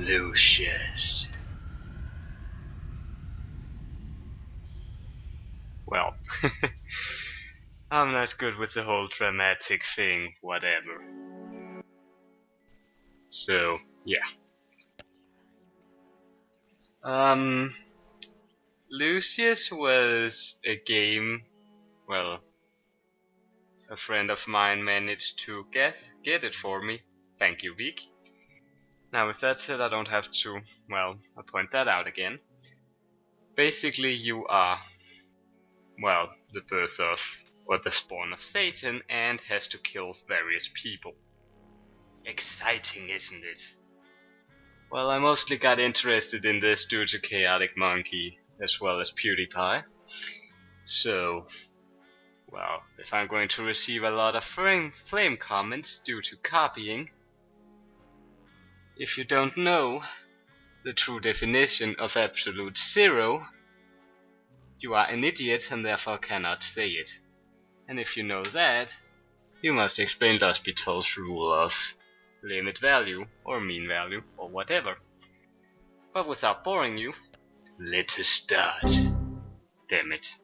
Lucius. Well, I'm not good with the whole dramatic thing, whatever. So, yeah. Lucius was a game, well, a friend of mine managed to get it for me. Thank you, Vic. Now with that said, I don't have to, well, I'll point that out again. Basically you are, well, the birth of, or the spawn of Satan, and has to kill various people. Exciting, isn't it? Well, I mostly got interested in this due to Chaotic Monkey, as well as PewDiePie. So, well, if I'm going to receive a lot of flame comments due to copying, if you don't know the true definition of absolute zero, you are an idiot and therefore cannot say it. And if you know that, you must explain L'Hospital's rule of limit value, or mean value, or whatever. But without boring you, let us start. Damn it.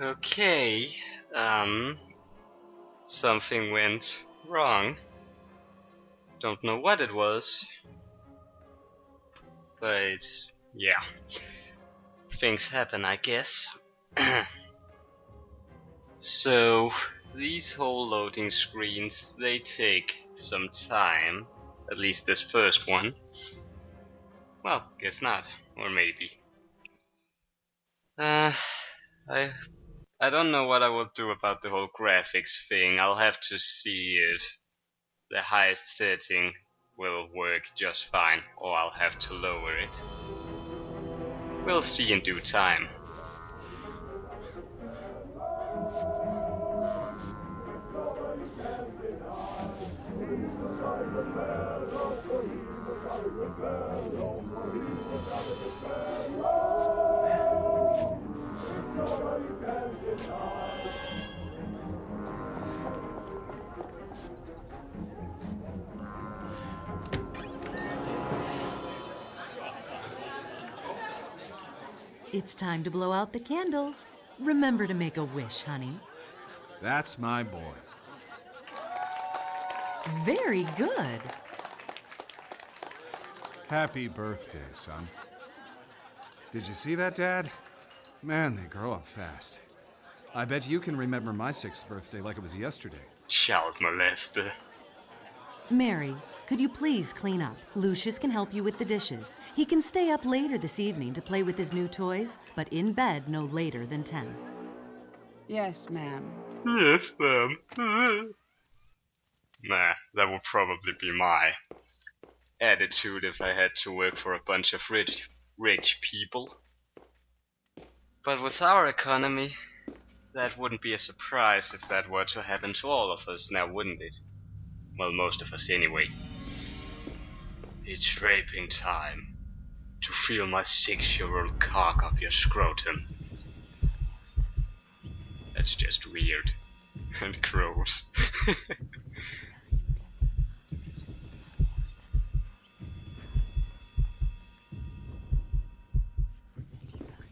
Okay, something went wrong. Don't know what it was. But, yeah. Things happen, I guess. So, these whole loading screens, they take some time. At least this first one. Well, guess not. Or maybe. I don't know what I will do about the whole graphics thing. I'll have to see if the highest setting will work just fine, or I'll have to lower it. We'll see in due time. It's time to blow out the candles. Remember to make a wish, honey. That's my boy. Very good. Happy birthday, son. Did you see that, Dad? Man, they grow up fast. I bet you can remember my 6th birthday like it was yesterday. Child molester. Mary, could you please clean up? Lucius can help you with the dishes. He can stay up later this evening to play with his new toys, but in bed no later than 10. Yes, ma'am. Yes, ma'am. Nah, that would probably be my attitude if I had to work for a bunch of rich people. But with our economy, that wouldn't be a surprise if that were to happen to all of us now, wouldn't it? Well, most of us anyway. It's raping time. To feel my 6-year-old cock up your scrotum. That's just weird. And gross.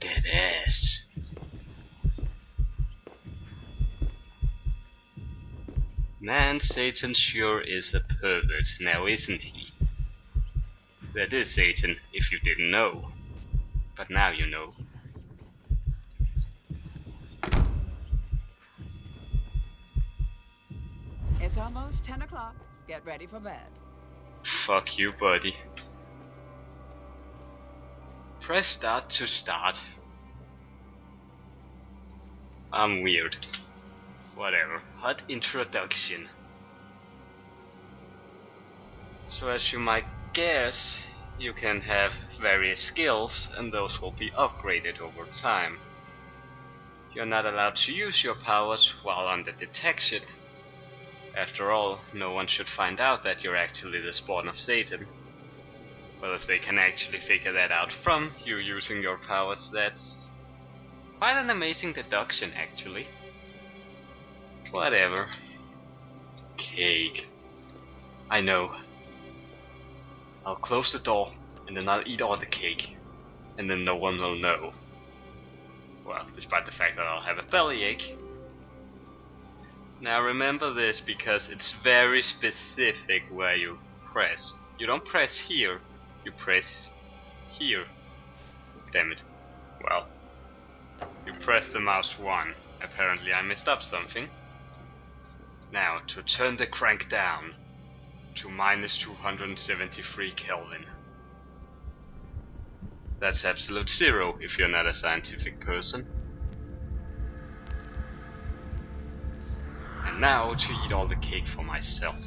Dead ass. Man, Satan sure is a pervert, now isn't he? That is Satan, if you didn't know. But now you know. It's almost 10 o'clock. Get ready for bed. Fuck you, buddy. Press start to start. I'm weird. Whatever. Hot introduction. So as you might guess, you can have various skills, and those will be upgraded over time. You're not allowed to use your powers while under detection. After all, no one should find out that you're actually the spawn of Satan. Well, if they can actually figure that out from you using your powers, that's quite an amazing deduction, actually. Whatever. cake. I know. I'll close the door, and then I'll eat all the cake. And then no one will know. Well, despite the fact that I'll have a bellyache. Now remember this, because it's very specific where you press. You don't press here, you press here. Damn it. Well, you press the mouse 1. Apparently I messed up something. Now, to turn the crank down to minus 273 Kelvin. That's absolute zero if you're not a scientific person. And now to eat all the cake for myself.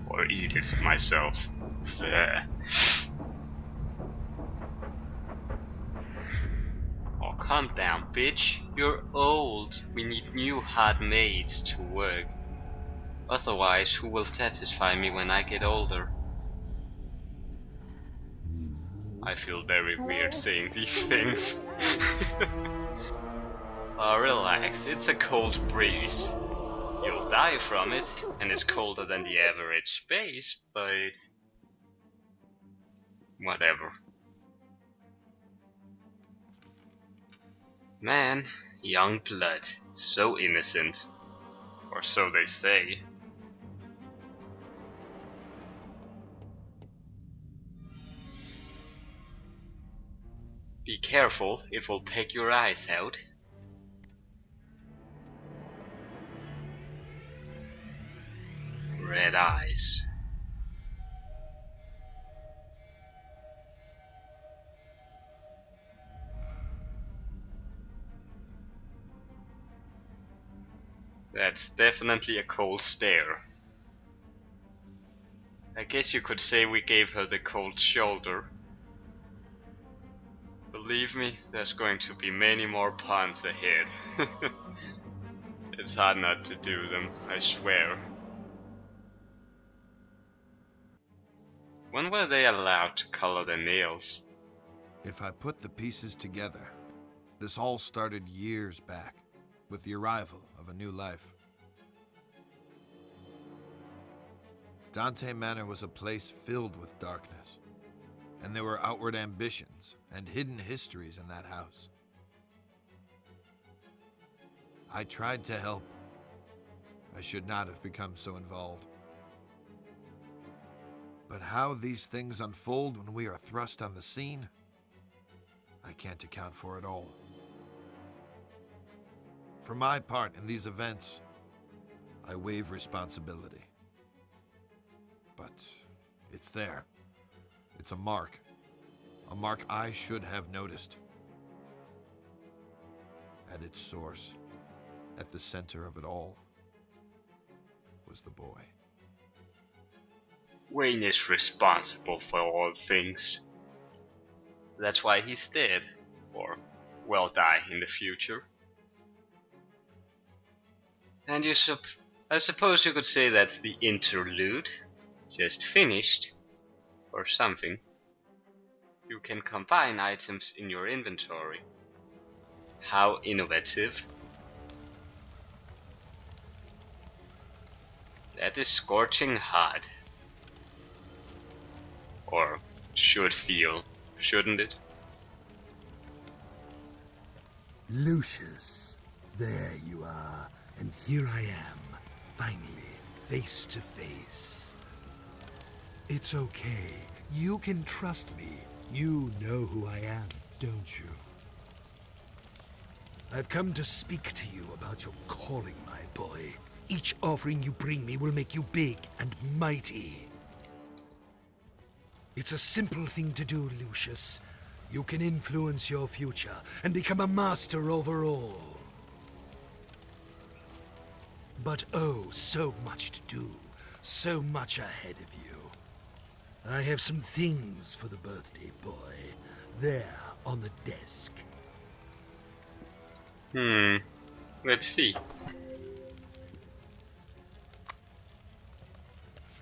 Or eat it myself. There. Oh, calm down, bitch. You're old. We need new hard maids to work. Otherwise, who will satisfy me when I get older? I feel very weird saying these things. Oh, relax, it's a cold breeze. You'll die from it, and it's colder than the average space, but... whatever. Man, young blood, so innocent. Or so they say. Be careful, it will peck your eyes out. Red eyes. That's definitely a cold stare. I guess you could say we gave her the cold shoulder. Believe me, there's going to be many more puns ahead. It's hard not to do them, I swear. When were they allowed to color their nails? If I put the pieces together, this all started years back, with the arrival of a new life. Dante Manor was a place filled with darkness, and there were outward ambitions and hidden histories in that house. I tried to help. I should not have become so involved. But how these things unfold when we are thrust on the scene, I can't account for it all. For my part in these events, I waive responsibility. But it's there. It's a mark I should have noticed. At its source, at the center of it all, was the boy. Wayne is responsible for all things. That's why he's dead, or will die in the future. And I suppose you could say that's the interlude, just finished, or something. You can combine items in your inventory. How innovative. That is scorching hot. Or should feel, shouldn't it? Lucius, there you are, and here I am, finally, face to face. It's okay, you can trust me. You know who I am, don't you? I've come to speak to you about your calling, my boy. Each offering you bring me will make you big and mighty. It's a simple thing to do, Lucius. You can influence your future and become a master over all. But oh, so much to do, so much ahead of you. I have some things for the birthday boy, there on the desk. Let's see.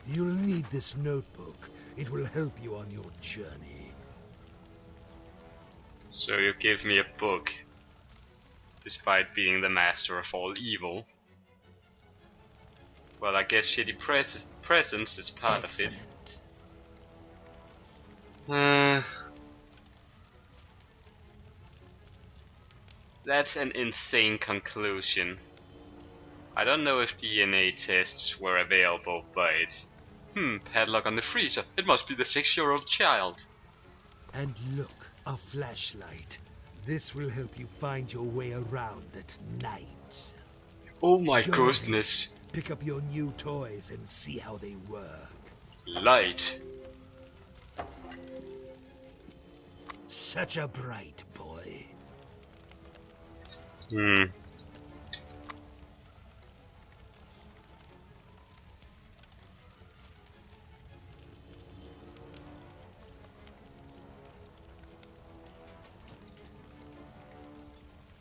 You'll need this notebook. It will help you on your journey. So you give me a book. despite being the master of all evil. Well, I guess shitty presence is part of it. That's an insane conclusion. I don't know if DNA tests were available, but... padlock on the freezer. It must be the 6-year-old child. And look, a flashlight. This will help you find your way around at night. Oh my Go goodness. ahead, pick up your new toys and see how they work. Light. Such a bright boy. Hmm.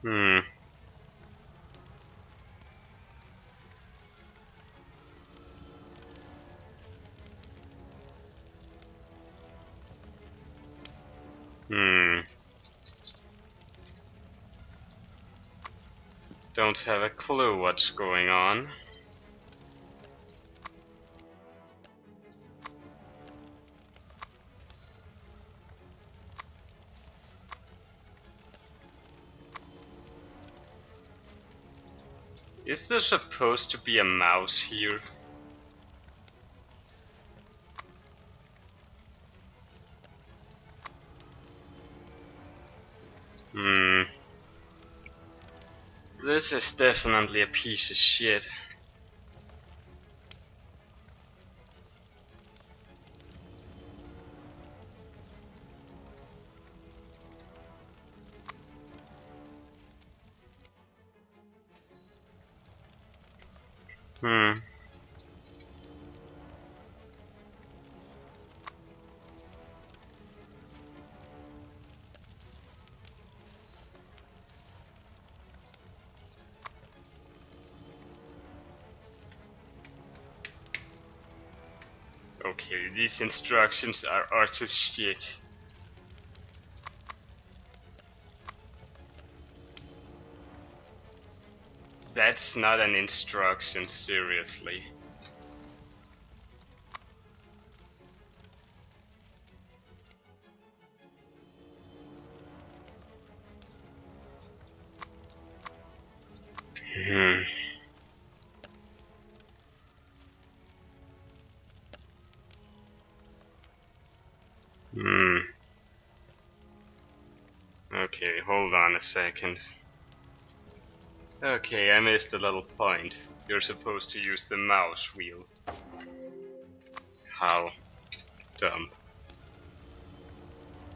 Hmm. Don't have a clue what's going on. Is there supposed to be a mouse here? This is definitely a piece of shit. Okay, these instructions are utter shit. That's not an instruction, seriously. Okay, hold on a second. Okay, I missed a little point. You're supposed to use the mouse wheel. How dumb.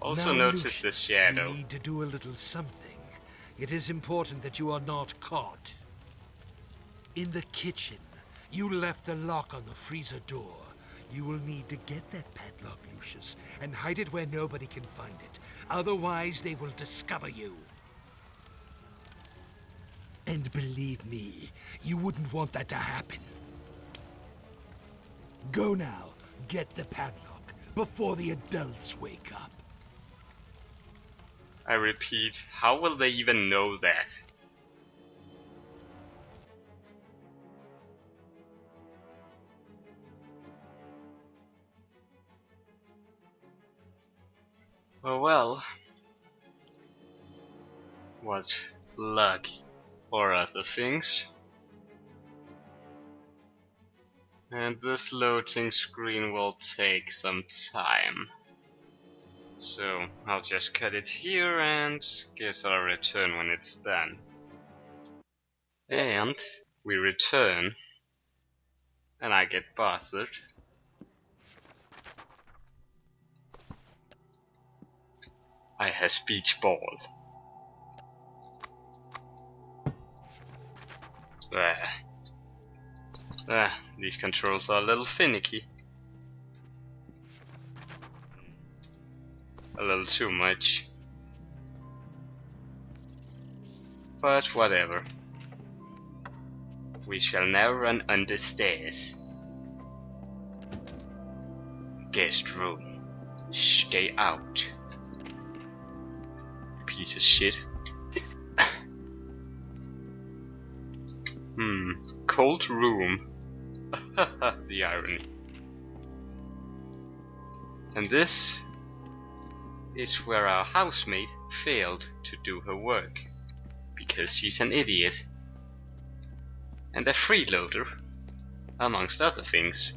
Also Now, notice Lucius, the shadow. You need to do a little something. It is important that you are not caught. In the kitchen, you left the lock on the freezer door. You will need to get that padlock, Lucius, and hide it where nobody can find it. Otherwise, they will discover you. And believe me, you wouldn't want that to happen. Go now, get the padlock, before the adults wake up. I repeat, how will they even know that? Oh well. What luck or other things. And this loading screen will take some time. So I'll just cut it here and guess I'll return when it's done. And we return and I get bothered. I has speech ball. These controls are a little finicky. A little too much. But whatever. We shall now run under stairs. Guest room. Stay out. Piece of shit. Cold room. The irony. And this is where our housemaid failed to do her work. Because she's an idiot. And a freeloader, amongst other things.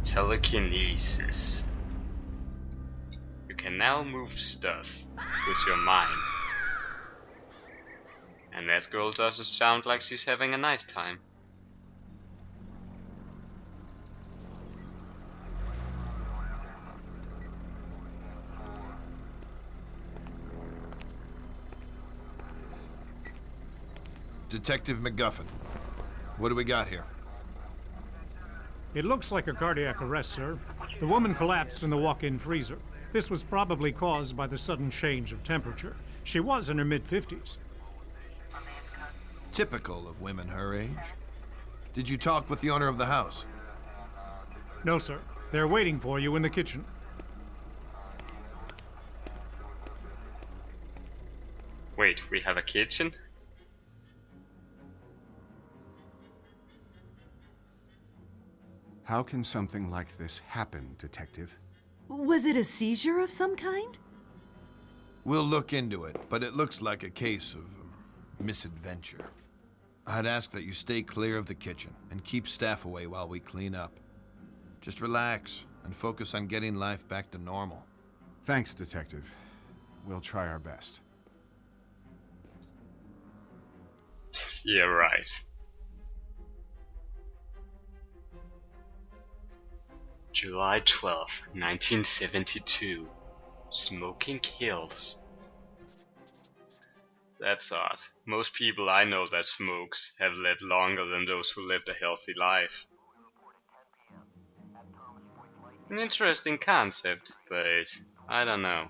Telekinesis. You can now move stuff with your mind. And that girl doesn't sound like she's having a nice time. Detective McGuffin, what do we got here? It looks like a cardiac arrest, sir. The woman collapsed in the walk-in freezer. This was probably caused by the sudden change of temperature. She was in her mid-50s. Typical of women her age. Did you talk with the owner of the house? No, sir. They're waiting for you in the kitchen. Wait, we have a kitchen? How can something like this happen, Detective? Was it a seizure of some kind? We'll look into it, but it looks like a case of misadventure. I'd ask that you stay clear of the kitchen and keep staff away while we clean up. Just relax and focus on getting life back to normal. Thanks, Detective. We'll try our best. Yeah, right. July 12th, 1972. Smoking kills. That's odd. Most people I know that smokes have lived longer than those who lived a healthy life. An interesting concept, but I don't know.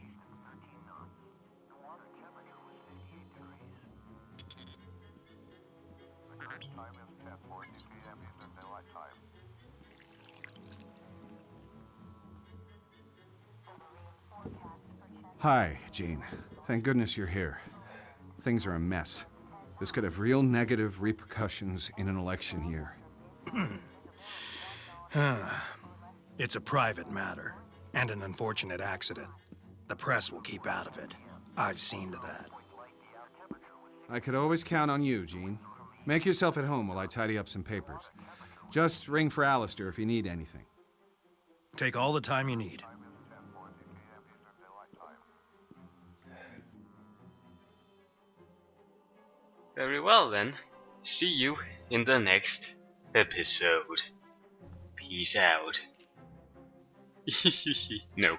Hi, Jean. Thank goodness you're here. Things are a mess. This could have real negative repercussions in an election year. It's a private matter, and an unfortunate accident. The press will keep out of it. I've seen to that. I could always count on you, Jean. Make yourself at home while I tidy up some papers. Just ring for Alistair if you need anything. Take all the time you need. Very well then. See you in the next episode. Peace out. No.